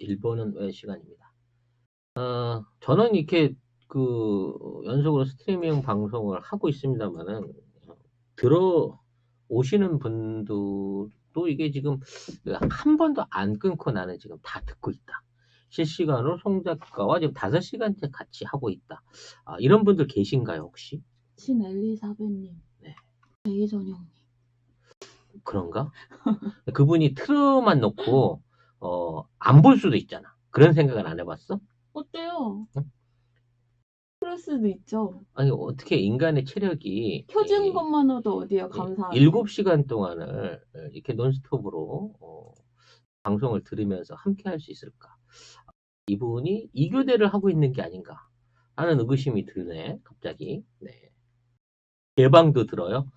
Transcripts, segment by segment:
일본은 왜 시간입니다. 저는 이렇게 연속으로 스트리밍 방송을 하고 있습니다만은, 들어오시는 분들도 이게 지금 한 번도 안 끊고 나는 지금 다 듣고 있다. 실시간으로 송 작가와 지금 5시간째 같이 하고 있다. 이런 분들 계신가요, 혹시? 신엘리사벳님, 네. 제이전형님. 그런가? 그분이 틀어만 놓고, 안 볼 수도 있잖아. 그런 생각은 안 해봤어? 어때요? 응? 그럴 수도 있죠. 아니, 어떻게 인간의 체력이 켜진 것만으로도 어디요, 감사하게. 7시간 동안을 이렇게 논스톱으로 방송을 들으면서 함께 할 수 있을까? 이분이 이교대를 하고 있는 게 아닌가 하는 의구심이 드네, 갑자기. 네. 예방도 들어요?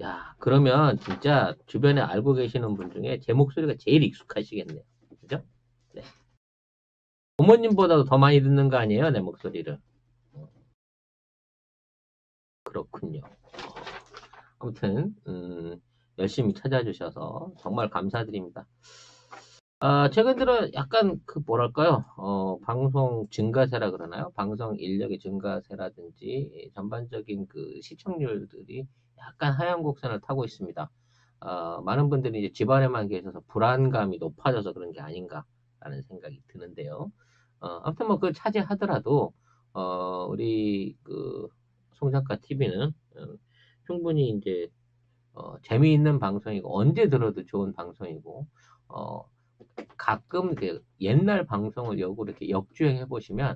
야, 그러면 진짜 주변에 알고 계시는 분 중에 제 목소리가 제일 익숙하시겠네요. 그죠? 네. 부모님보다도 더 많이 듣는 거 아니에요, 내 목소리를? 그렇군요. 아무튼, 열심히 찾아주셔서 정말 감사드립니다. 최근 들어 약간 뭐랄까요, 방송 증가세라 그러나요? 방송 인력의 증가세라든지 전반적인 시청률들이 약간 하향 곡선을 타고 있습니다. 많은 분들이 이제 집안에만 계셔서 불안감이 높아져서 그런 게 아닌가라는 생각이 드는데요. 아무튼 뭐 차지하더라도, 우리 송작가 TV는 충분히 이제 재미있는 방송이고 언제 들어도 좋은 방송이고, 어, 가끔 옛날 방송을 역으로 이렇게 역주행해 보시면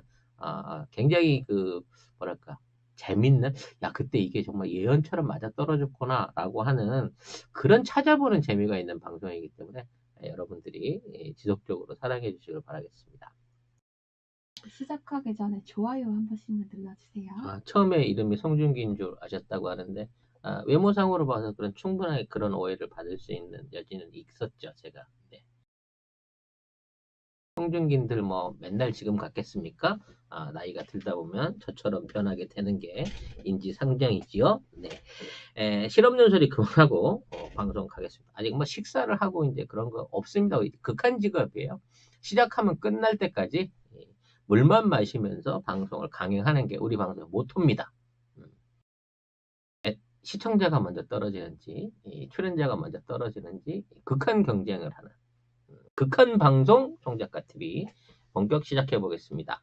굉장히 뭐랄까 재밌는, 야 그때 이게 정말 예언처럼 맞아 떨어졌구나라고 하는 그런 찾아보는 재미가 있는 방송이기 때문에 여러분들이 지속적으로 사랑해 주시길 바라겠습니다. 시작하기 전에 좋아요 한 번씩만 눌러주세요. 처음에 이름이 송중기인 줄 아셨다고 하는데, 외모상으로 봐서 충분하게 그런 오해를 받을 수 있는 여지는 있었죠, 제가. 네. 송중기인들 뭐 맨날 지금 같겠습니까? 나이가 들다 보면 저처럼 변하게 되는 게 인지상정이지요. 네. 실없는 소리 그만하고 방송 가겠습니다. 아직 뭐 식사를 하고 이제 그런 거 없습니다. 극한 직업이에요. 시작하면 끝날 때까지 물만 마시면서 방송을 강행하는 게 우리 방송의 모토입니다. 음. 시청자가 먼저 떨어지는지 출연자가 먼저 떨어지는지 극한 경쟁을 하는 극한 방송 송작가 TV 본격 시작해 보겠습니다.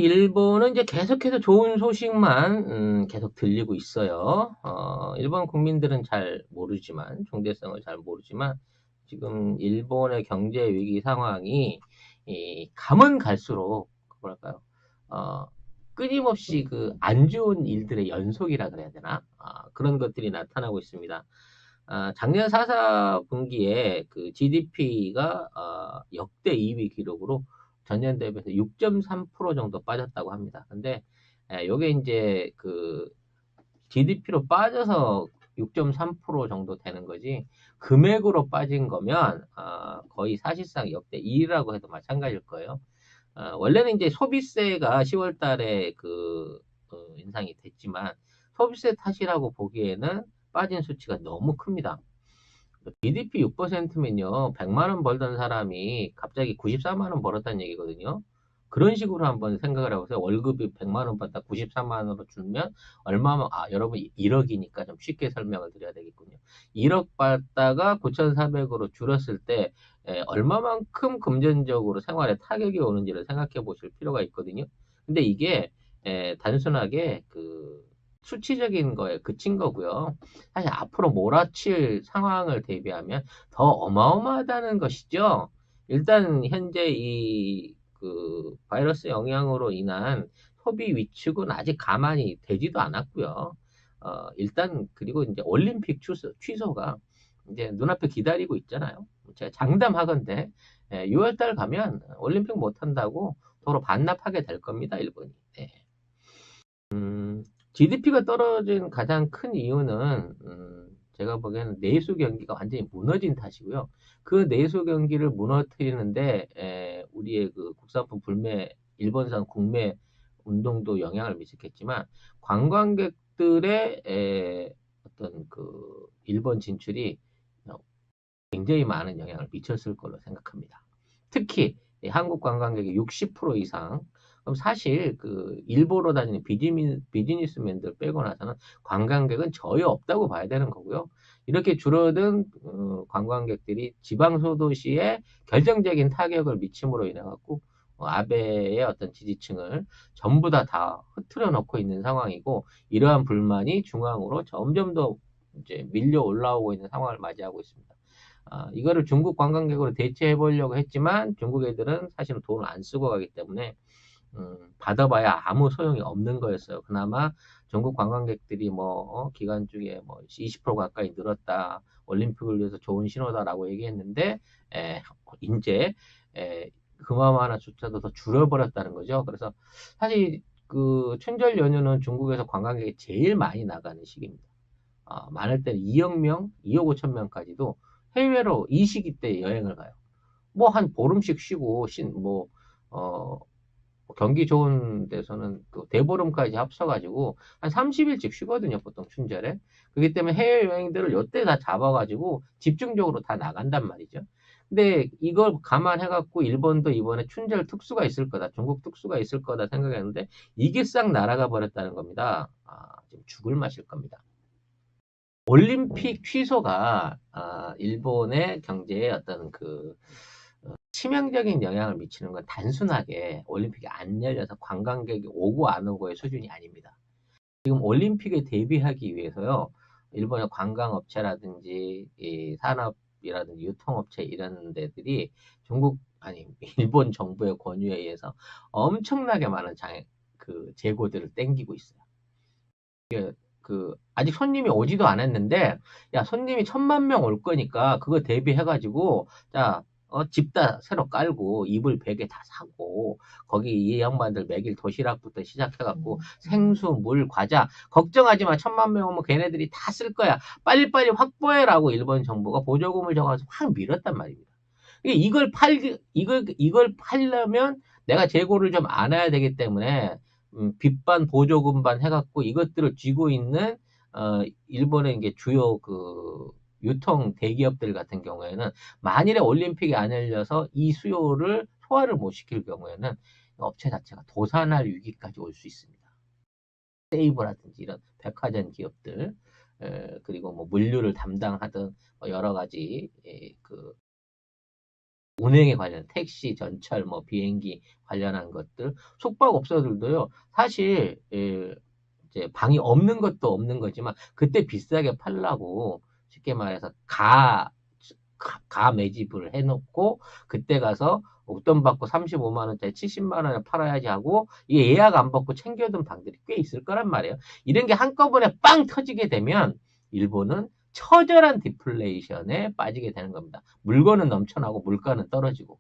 일본은 이제 계속해서 좋은 소식만 계속 들리고 있어요. 일본 국민들은 잘 모르지만, 정체성을 잘 모르지만, 지금 일본의 경제 위기 상황이 가면 갈수록 뭐랄까요? 어, 끊임없이 안 좋은 일들의 연속이라 그래야 되나? 그런 것들이 나타나고 있습니다. 작년 4분기에 GDP가 역대 2위 기록으로 전년 대비해서 6.3% 정도 빠졌다고 합니다. 근데 요게 이제 GDP로 빠져서 6.3% 정도 되는 거지, 금액으로 빠진 거면 거의 사실상 역대 2위라고 해도 마찬가지일 거예요. 원래는 이제 소비세가 10월 달에 인상이 됐지만, 소비세 탓이라고 보기에는 빠진 수치가 너무 큽니다. GDP 6%면요, 100만 원 벌던 사람이 갑자기 94만 원 벌었다는 얘기거든요. 그런 식으로 한번 생각을 해보세요. 월급이 100만 원 받다 94만 원으로 줄면 얼마면, 여러분 1억이니까 좀 쉽게 설명을 드려야 되겠군요. 1억 받다가 9,400으로 줄었을 때 얼마만큼 금전적으로 생활에 타격이 오는지를 생각해 보실 필요가 있거든요. 근데 이게 단순하게 수치적인 거에 그친 거고요. 사실 앞으로 몰아칠 상황을 대비하면 더 어마어마하다는 것이죠. 일단 현재 바이러스 영향으로 인한 소비 위축은 아직 가만히 되지도 않았고요. 일단 그리고 이제 올림픽 취소가 이제 눈앞에 기다리고 있잖아요. 제가 장담하건대 6월 달 가면 올림픽 못 한다고 도로 반납하게 될 겁니다, 일본이. 네. GDP가 떨어진 가장 큰 이유는 제가 보기에는 내수 경기가 완전히 무너진 탓이고요. 그 내수 경기를 무너뜨리는데 우리의 국산품 불매, 일본산 국내 운동도 영향을 미쳤겠지만, 관광객들의 어떤 일본 진출이 굉장히 많은 영향을 미쳤을 걸로 생각합니다. 특히 한국 관광객의 60% 이상. 그럼 사실 그 일보러 다니는 비즈니스맨들 빼고 나서는 관광객은 거의 없다고 봐야 되는 거고요. 이렇게 줄어든 관광객들이 지방 소도시에 결정적인 타격을 미침으로 인해 갖고 아베의 어떤 지지층을 전부 다 흐트러 놓고 있는 상황이고, 이러한 불만이 중앙으로 점점 더 이제 밀려 올라오고 있는 상황을 맞이하고 있습니다. 이거를 중국 관광객으로 대체해 보려고 했지만 중국 애들은 사실은 돈을 안 쓰고 가기 때문에 받아봐야 아무 소용이 없는 거였어요. 그나마 중국 관광객들이 기간 중에 20% 가까이 늘었다. 올림픽을 위해서 좋은 신호다라고 얘기했는데, 이제 그마음 하나조차도 더 줄여버렸다는 거죠. 그래서 사실 그 춘절 연휴는 중국에서 관광객이 제일 많이 나가는 시기입니다. 많을 때는 2억 명, 2억 5천 명까지도 해외로 이 시기 때 여행을 가요. 한 보름씩 쉬고, 경기 좋은 데서는 그 대보름까지 합쳐가지고 한 30일씩 쉬거든요, 보통 춘절에. 그렇기 때문에 해외여행들을 요때 다 잡아가지고 집중적으로 다 나간단 말이죠. 근데 이걸 감안해갖고 일본도 이번에 춘절 특수가 있을 거다, 중국 특수가 있을 거다 생각했는데 이게 싹 날아가 버렸다는 겁니다. 지금 죽을 맛일 겁니다. 올림픽 취소가 일본의 경제에 어떤 치명적인 영향을 미치는 건 단순하게 올림픽이 안 열려서 관광객이 오고 안 오고의 수준이 아닙니다. 지금 올림픽에 대비하기 위해서요, 일본의 관광업체라든지 이 산업이라든지 유통업체 이런 데들이 일본 정부의 권유에 의해서 엄청나게 많은 재고들을 땡기고 있어요. 아직 손님이 오지도 않았는데, 야, 손님이 1,000만 명 올 거니까 그거 대비해가지고, 자, 집 다 새로 깔고 이불 베개 다 사고 거기 이 양반들 먹일 도시락부터 시작해갖고 생수, 물, 과자 걱정하지 마. 1,000만 명 오면 걔네들이 다 쓸 거야. 빨리빨리 확보해라고 일본 정부가 보조금을 정해서 확 밀었단 말입니다. 이걸 팔려면 내가 재고를 좀 안아야 되기 때문에 빚반 보조금반 해갖고 이것들을 쥐고 있는 일본의 이게 주요 유통 대기업들 같은 경우에는 만일에 올림픽이 안 열려서 이 수요를 소화를 못 시킬 경우에는 업체 자체가 도산할 위기까지 올 수 있습니다. 세이브라든지 이런 백화점 기업들, 그리고 물류를 담당하던 여러 가지 운행에 관련 택시, 전철, 비행기 관련한 것들, 숙박업소들도요. 사실 이제 방이 없는 것도 없는 거지만 그때 비싸게 팔라고 쉽게 말해서 가 매집을 해놓고 그때 가서 웃돈 받고 35만 원짜리 70만 원에 팔아야지 하고 이게 예약 안 받고 챙겨둔 방들이 꽤 있을 거란 말이에요. 이런 게 한꺼번에 빵 터지게 되면 일본은 처절한 디플레이션에 빠지게 되는 겁니다. 물건은 넘쳐나고 물가는 떨어지고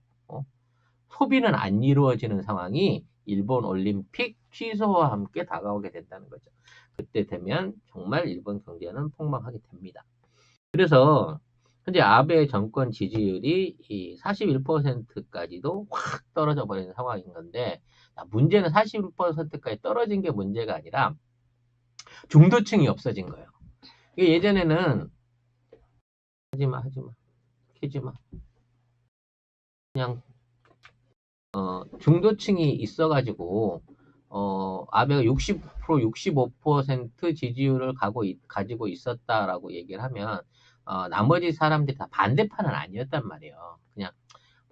소비는 안 이루어지는 상황이 일본 올림픽 취소와 함께 다가오게 된다는 거죠. 그때 되면 정말 일본 경제는 폭망하게 됩니다. 그래서 현재 아베 정권 지지율이 41%까지도 확 떨어져 버리는 상황인 건데, 문제는 41%까지 떨어진 게 문제가 아니라 중도층이 없어진 거예요. 예전에는 하지마 키지마 그냥 중도층이 있어가지고 아베가 60% 65% 지지율을 가지고 있었다라고 얘기를 하면 나머지 사람들이 다 반대파는 아니었단 말이에요. 그냥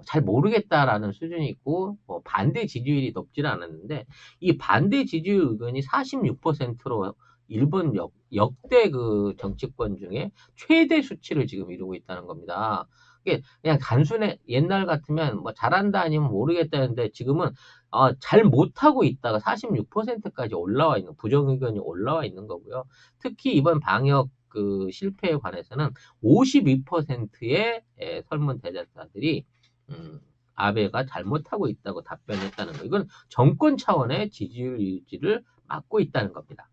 잘 모르겠다라는 수준이 있고 반대 지지율이 높지는 않았는데, 이 반대 지지율 의견이 46%로 일본 역대 정치권 중에 최대 수치를 지금 이루고 있다는 겁니다. 이게 그냥 단순히 옛날 같으면 잘한다 아니면 모르겠다는데 지금은 잘 못하고 있다가 46%까지 올라와 있는, 부정 의견이 올라와 있는 거고요. 특히 이번 방역 실패에 관해서는 52%의 설문 대답자들이 아베가 잘못하고 있다고 답변했다는 거. 이건 정권 차원의 지지율 유지를 막고 있다는 겁니다.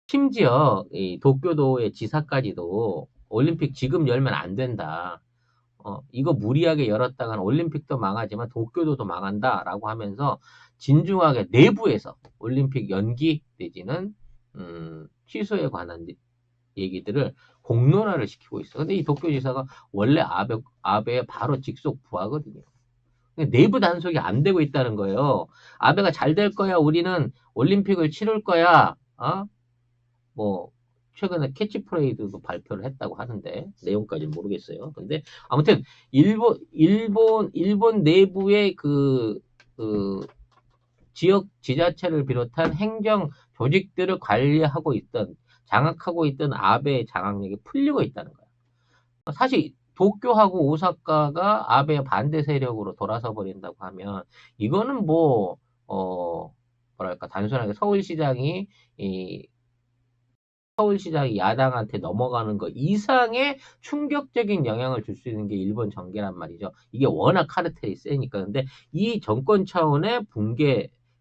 심지어 이 도쿄도의 지사까지도 올림픽 지금 열면 안 된다. 이거 무리하게 열었다가는 올림픽도 망하지만 도쿄도도 망한다라고 하면서 진중하게 내부에서 올림픽 연기 내지는 취소에 관한 얘기들을 공론화를 시키고 있어. 근데 이 도쿄지사가 원래 아베의 바로 직속 부하거든요. 내부 단속이 안 되고 있다는 거예요. 아베가 잘 될 거야. 우리는 올림픽을 치를 거야. 뭐 최근에 캐치프레이즈도 발표를 했다고 하는데 내용까지는 모르겠어요. 근데 아무튼 일본 내부의 그 지역 지자체를 비롯한 행정 조직들을 관리하고 있던 장악하고 있던 아베의 장악력이 풀리고 있다는 거예요. 사실 도쿄하고 오사카가 아베의 반대 세력으로 돌아서 버린다고 하면 이거는 뭐 뭐랄까 단순하게 이 서울시장이 야당한테 넘어가는 것 이상의 충격적인 영향을 줄 수 있는 게 일본 정계란 말이죠. 이게 워낙 카르텔이 세니까. 근데 이 정권 차원의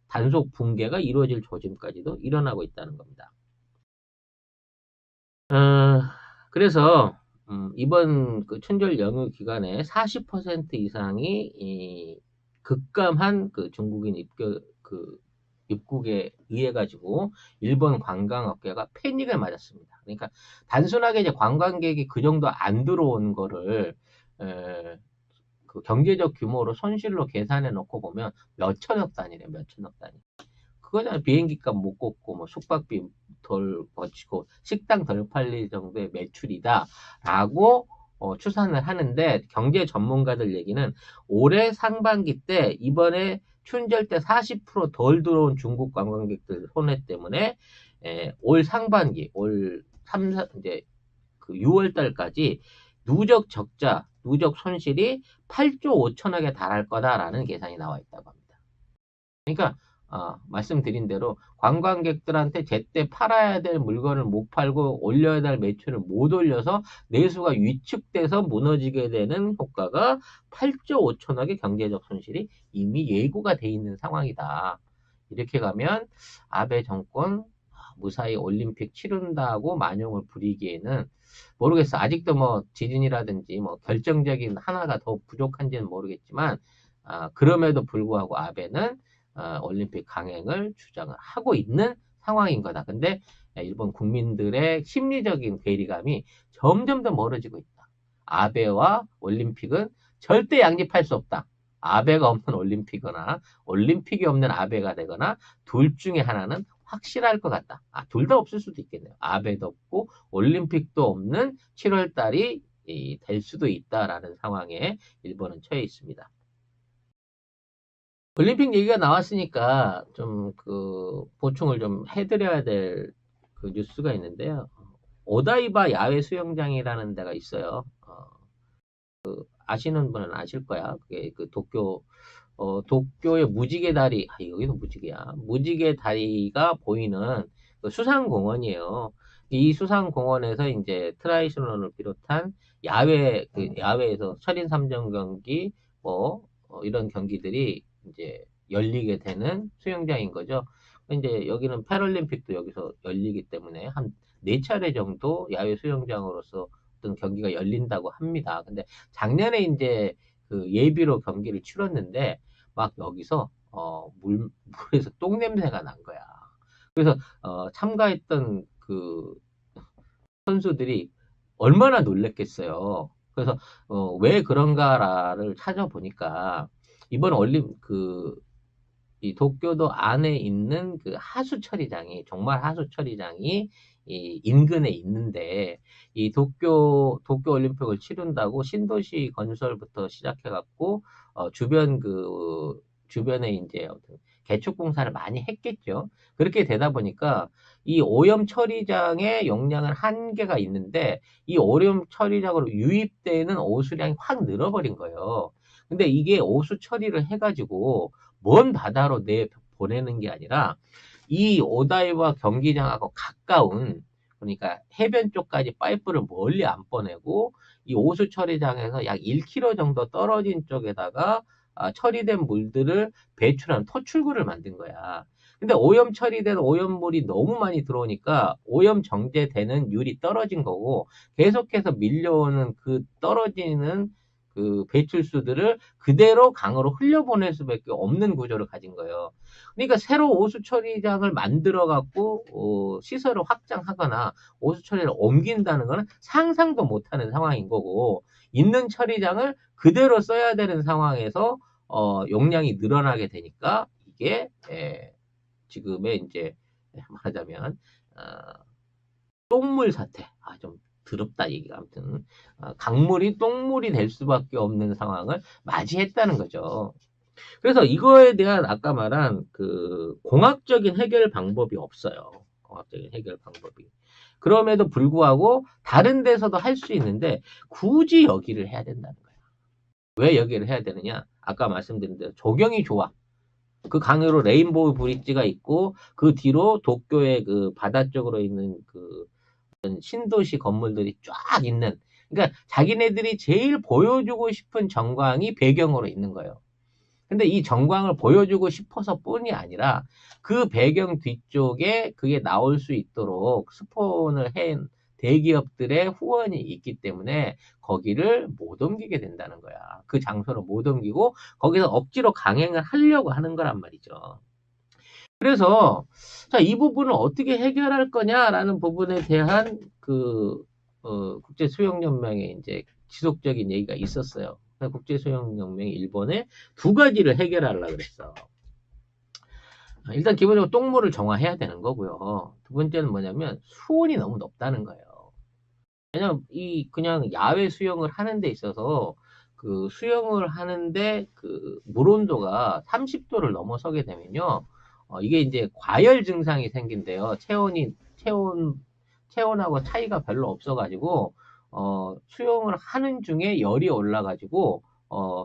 단속 붕괴가 이루어질 조짐까지도 일어나고 있다는 겁니다. 어, 그래서 이번 그 춘절 연휴 기간에 40% 이상이 이 급감한 그 중국인 입국에 의해 가지고 일본 관광업계가 패닉을 맞았습니다. 그러니까 단순하게 이제 관광객이 그 정도 안 들어온 거를 에, 그 경제적 규모로 손실로 계산해 놓고 보면 몇 천억 단위래, 몇 천억 단위. 그거잖아. 비행기 값 못 걷고, 뭐, 숙박비 덜 거치고, 식당 덜 팔릴 정도의 매출이다. 라고, 추산을 하는데, 경제 전문가들 얘기는 올해 상반기 때, 이번에 춘절 때 40%덜 들어온 중국 관광객들 손해 때문에, 올 상반기, 이제, 그 6월 달까지 누적 손실이 8조 5천억에 달할 거다라는 계산이 나와 있다고 합니다. 그러니까 말씀드린 대로 관광객들한테 제때 팔아야 될 물건을 못 팔고 올려야 될 매출을 못 올려서 내수가 위축돼서 무너지게 되는 효과가 8조 5천억의 경제적 손실이 이미 예고가 돼 있는 상황이다. 이렇게 가면 아베 정권 무사히 올림픽 치른다고 만용을 부리기에는 모르겠어. 아직도 뭐 지진이라든지 뭐 결정적인 하나가 더 부족한지는 모르겠지만 그럼에도 불구하고 아베는 올림픽 강행을 주장을 하고 있는 상황인 거다. 근데 일본 국민들의 심리적인 괴리감이 점점 더 멀어지고 있다. 아베와 올림픽은 절대 양립할 수 없다. 아베가 없는 올림픽이거나 올림픽이 없는 아베가 되거나 둘 중에 하나는 확실할 것 같다. 둘 다 없을 수도 있겠네요. 아베도 없고 올림픽도 없는 7월 달이 될 수도 있다라는 상황에 일본은 처해 있습니다. 올림픽 얘기가 나왔으니까 좀 보충을 좀 해드려야 될 그 뉴스가 있는데요. 오다이바 야외 수영장이라는 데가 있어요. 아시는 분은 아실 거야. 그게 도쿄의 무지개 다리, 여기도 무지개야. 무지개 다리가 보이는 그 수상공원이에요. 이 수상공원에서 이제 트라이슬론을 비롯한 야외에서 철인 3종 경기, 이런 경기들이 이제 열리게 되는 수영장인 거죠. 이제 여기는 패럴림픽도 여기서 열리기 때문에 한 4차례 정도 야외 수영장으로서 어떤 경기가 열린다고 합니다. 근데 작년에 이제 그 예비로 경기를 치렀는데 막 여기서 물에서 똥 냄새가 난 거야. 그래서 참가했던 그 선수들이 얼마나 놀랬겠어요. 그래서 왜 그런가를 찾아보니까 이번 이 도쿄도 안에 있는 그 하수 처리장이 정말 하수 처리장이 이 인근에 있는데 이 도쿄 올림픽을 치른다고 신도시 건설부터 시작해 갖고 주변에 이제 개축 공사를 많이 했겠죠. 그렇게 되다 보니까 이 오염 처리장의 용량은 한계가 있는데 이 오염 처리장으로 유입되는 오수량이 확 늘어버린 거예요. 근데 이게 오수 처리를 해가지고 먼 바다로 보내는 게 아니라 이 오다이바 경기장하고 가까운 그러니까 해변 쪽까지 파이프를 멀리 안 보내고 이 오수 처리장에서 약 1km 정도 떨어진 쪽에다가 처리된 물들을 배출하는 토출구를 만든 거야. 근데 오염 처리된 오염물이 너무 많이 들어오니까 오염 정제되는 율이 떨어진 거고 계속해서 밀려오는 그 떨어지는 그 배출수들을 그대로 강으로 흘려보낼 수밖에 없는 구조를 가진 거예요. 그러니까 새로 오수 처리장을 만들어 갖고 시설을 확장하거나 오수 처리를 옮긴다는 것은 상상도 못하는 상황인 거고 있는 처리장을 그대로 써야 되는 상황에서 용량이 늘어나게 되니까 이게 지금의 이제 말하자면 똥물 사태. 좀 더럽다 얘기가 아무튼 강물이 똥물이 될 수밖에 없는 상황을 맞이했다는 거죠. 그래서 이거에 대한 아까 말한 그 공학적인 해결 방법이 없어요. 공학적인 해결 방법이. 그럼에도 불구하고 다른 데서도 할 수 있는데 굳이 여기를 해야 된다는 거예요. 왜 여기를 해야 되느냐? 아까 말씀드린 대로 조경이 좋아. 그 강으로 레인보우 브릿지가 있고 그 뒤로 도쿄의 그 바다 쪽으로 있는 그 신도시 건물들이 쫙 있는, 그러니까 자기네들이 제일 보여주고 싶은 정광이 배경으로 있는 거예요. 근데 이 정광을 보여주고 싶어서 뿐이 아니라 그 배경 뒤쪽에 그게 나올 수 있도록 스폰을 한 대기업들의 후원이 있기 때문에 거기를 못 옮기게 된다는 거야. 그 장소를 못 옮기고 거기서 억지로 강행을 하려고 하는 거란 말이죠. 그래서 자, 이 부분을 어떻게 해결할 거냐라는 부분에 대한 그 국제수영연맹의 이제 지속적인 얘기가 있었어요. 국제수영연맹이 일본에 두 가지를 해결하려고 그랬어. 일단 기본적으로 똥물을 정화해야 되는 거고요. 두 번째는 뭐냐면 수온이 너무 높다는 거예요. 왜냐면 이 그냥 야외 수영을 하는 데 있어서 그 수영을 하는데 그 물 온도가 30도를 넘어서게 되면요. 이게 이제 과열 증상이 생긴대요. 체온하고 차이가 별로 없어가지고, 수영을 하는 중에 열이 올라가지고,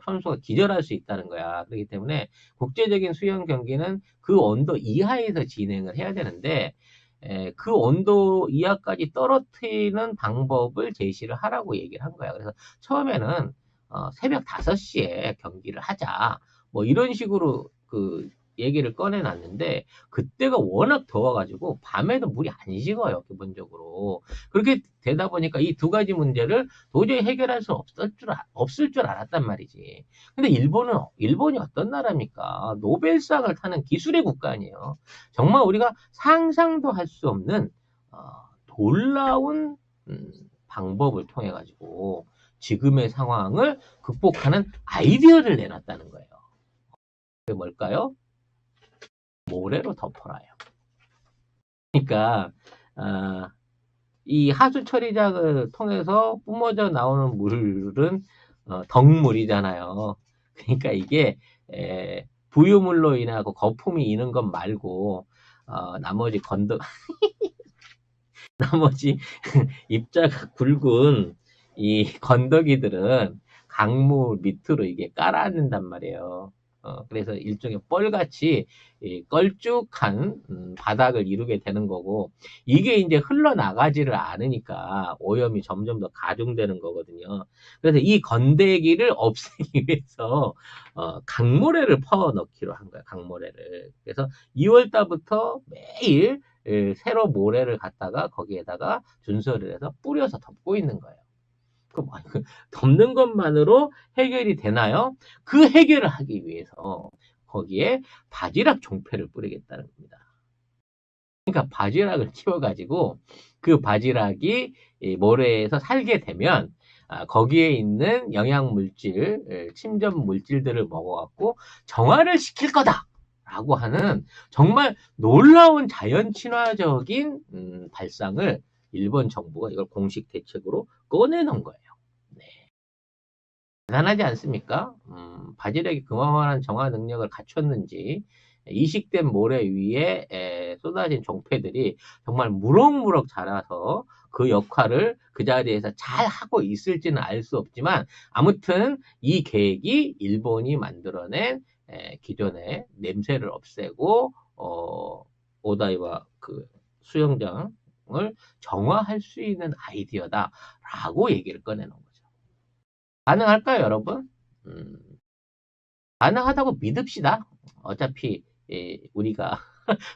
선수가 기절할 수 있다는 거야. 그렇기 때문에 국제적인 수영 경기는 그 온도 이하에서 진행을 해야 되는데, 그 온도 이하까지 떨어뜨리는 방법을 제시를 하라고 얘기를 한 거야. 그래서 처음에는 새벽 5시에 경기를 하자. 뭐 이런 식으로 그 얘기를 꺼내놨는데 그때가 워낙 더워가지고 밤에도 물이 안 식어요. 기본적으로. 그렇게 되다 보니까 이 두 가지 문제를 도저히 해결할 수 없을 줄 알았단 말이지. 근데 일본이 어떤 나라입니까? 노벨상을 타는 기술의 국가 아니에요. 정말 우리가 상상도 할 수 없는 놀라운 방법을 통해 가지고 지금의 상황을 극복하는 아이디어를 내놨다는 거예요. 그게 뭘까요? 모래로 덮어라요. 그러니까 이 하수 처리장을 통해서 뿜어져 나오는 물은 덕물이잖아요. 그러니까 이게 부유물로 인하고 거품이 있는 것 말고 나머지 나머지 입자가 굵은 이 건더기들은 강물 밑으로 이게 깔아앉는단 말이에요. 그래서 일종의 뻘같이 걸쭉한 바닥을 이루게 되는 거고, 이게 이제 흘러나가지를 않으니까 오염이 점점 더 가중되는 거거든요. 그래서 이 건더기를 없애기 위해서 강모래를 퍼 넣기로 한 거예요. 강모래를. 그래서 2월 달부터 매일 세로 모래를 갖다가 거기에다가 준설을 해서 뿌려서 덮고 있는 거예요. 덮는 것만으로 해결이 되나요? 그 해결을 하기 위해서 거기에 바지락 종패를 뿌리겠다는 겁니다. 그러니까 바지락을 키워가지고 그 바지락이 모래에서 살게 되면 거기에 있는 영양물질, 침전 물질들을 먹어갖고 정화를 시킬 거다! 라고 하는 정말 놀라운 자연 친화적인 발상을 일본 정부가 이걸 공식 대책으로 꺼내놓은 거예요. 네. 대단하지 않습니까? 바지락이 그만한 정화 능력을 갖췄는지 이식된 모래 위에 쏟아진 종패들이 정말 무럭무럭 자라서 그 역할을 그 자리에서 잘 하고 있을지는 알 수 없지만 아무튼 이 계획이 일본이 만들어낸 기존의 냄새를 없애고 오다이바 그 수영장을 정화할 수 있는 아이디어다라고 얘기를 꺼내놓은 거죠. 가능할까요, 여러분? 가능하다고 믿읍시다. 어차피 우리가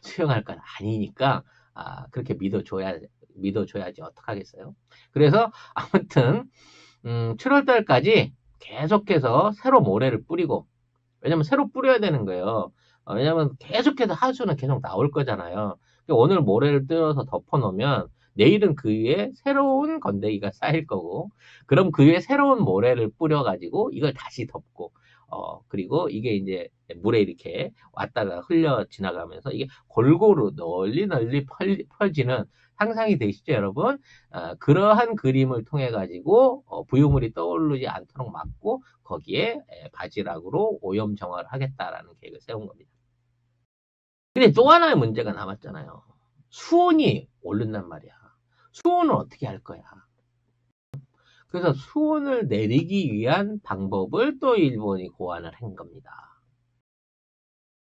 수용할 건 아니니까 그렇게 믿어줘야지 어떡하겠어요. 그래서 아무튼 7월 달까지 계속해서 새로 모래를 뿌리고, 왜냐면 새로 뿌려야 되는 거예요. 왜냐면 계속해서 하수는 계속 나올 거잖아요. 오늘 모래를 뜯어서 덮어 놓으면 내일은 그 위에 새로운 건더기가 쌓일 거고, 그럼 그 위에 새로운 모래를 뿌려 가지고 이걸 다시 덮고, 그리고 이게 이제 물에 이렇게 왔다가 흘려 지나가면서 이게 골고루 널리 펴지는 상상이 되시죠, 여러분? 그러한 그림을 통해 가지고 부유물이 떠오르지 않도록 막고 거기에 바지락으로 오염 정화를 하겠다라는 계획을 세운 겁니다. 근데 또 하나의 문제가 남았잖아요. 수온이 오른단 말이야. 수온을 어떻게 할 거야? 그래서 수온을 내리기 위한 방법을 또 일본이 고안을 한 겁니다.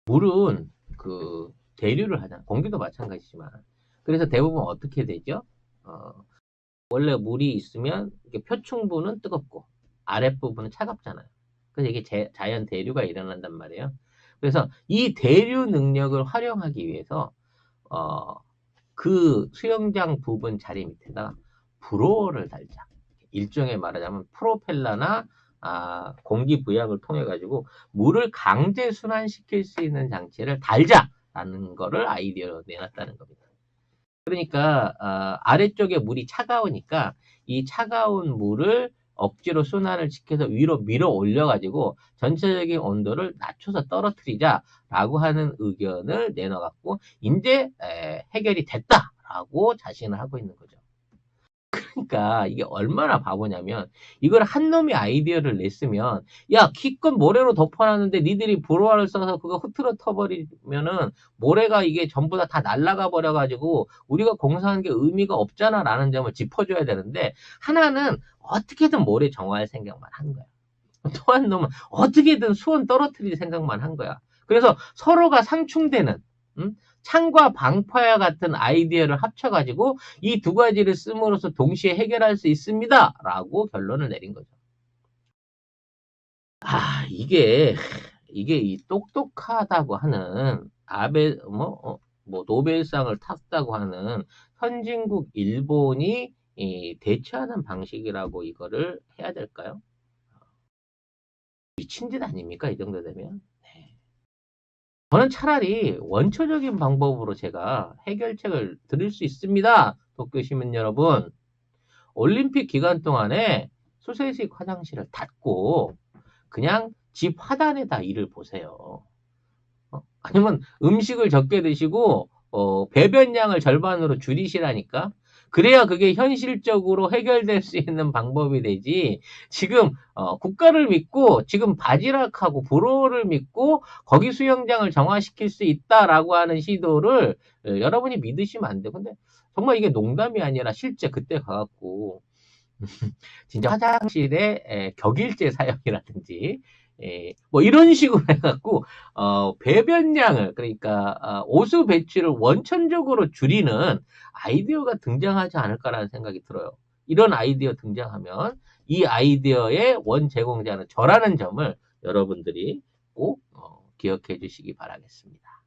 물은 그 대류를 하잖아. 공기도 마찬가지지만. 그래서 대부분 어떻게 되죠? 원래 물이 있으면 이게 표층부는 뜨겁고 아랫부분은 차갑잖아요. 그래서 이게 자연 대류가 일어난단 말이에요. 그래서 이 대류 능력을 활용하기 위해서 그 수영장 부분 자리 밑에다 브로어를 달자. 일종의 말하자면 프로펠러나 공기 부양을 통해 가지고 물을 강제 순환시킬 수 있는 장치를 달자라는 거를 아이디어로 내놨다는 겁니다. 그러니까 아래쪽에 물이 차가우니까 이 차가운 물을 억지로 순환을 시켜서 위로 밀어 올려 가지고 전체적인 온도를 낮춰서 떨어뜨리자라고 하는 의견을 내놔 갖고 이제 해결이 됐다라고 자신을 하고 있는 거죠. 그러니까 이게 얼마나 바보냐면 이걸 한 놈이 아이디어를 냈으면 야 기껏 모래로 덮어놨는데 니들이 브로아를 써서 그거 흐트러 터버리면은 모래가 이게 전부 다 날아가 버려가지고 우리가 공사하는 게 의미가 없잖아 라는 점을 짚어줘야 되는데 하나는 어떻게든 모래 정화할 생각만 한 거야. 또 한 놈은 어떻게든 수온 떨어뜨릴 생각만 한 거야. 그래서 서로가 상충되는 창과 방파와 같은 아이디어를 합쳐가지고 이 두 가지를 씀으로써 동시에 해결할 수 있습니다. 라고 결론을 내린 거죠. 이게 이 똑똑하다고 하는 노벨상을 탔다고 하는 선진국 일본이 대처하는 방식이라고 이거를 해야 될까요? 미친 짓 아닙니까? 이 정도 되면. 저는 차라리 원초적인 방법으로 제가 해결책을 드릴 수 있습니다. 도쿄 시민 여러분. 올림픽 기간 동안에 수세식 화장실을 닫고 그냥 집 화단에다 일을 보세요. 아니면 음식을 적게 드시고 배변량을 절반으로 줄이시라니까. 그래야 그게 현실적으로 해결될 수 있는 방법이 되지. 지금 국가를 믿고 지금 바지락하고 브로를 믿고 거기 수영장을 정화시킬 수 있다라고 하는 시도를 여러분이 믿으시면 안 돼요. 근데 정말 이게 농담이 아니라 실제 그때 가갖고 진짜 화장실에 격일제 사용이라든지 뭐 이런 식으로 해갖고 배변량을 그러니까 오수 배출을 원천적으로 줄이는 아이디어가 등장하지 않을까라는 생각이 들어요. 이런 아이디어 등장하면 이 아이디어의 원 제공자는 저라는 점을 여러분들이 꼭 기억해 주시기 바라겠습니다.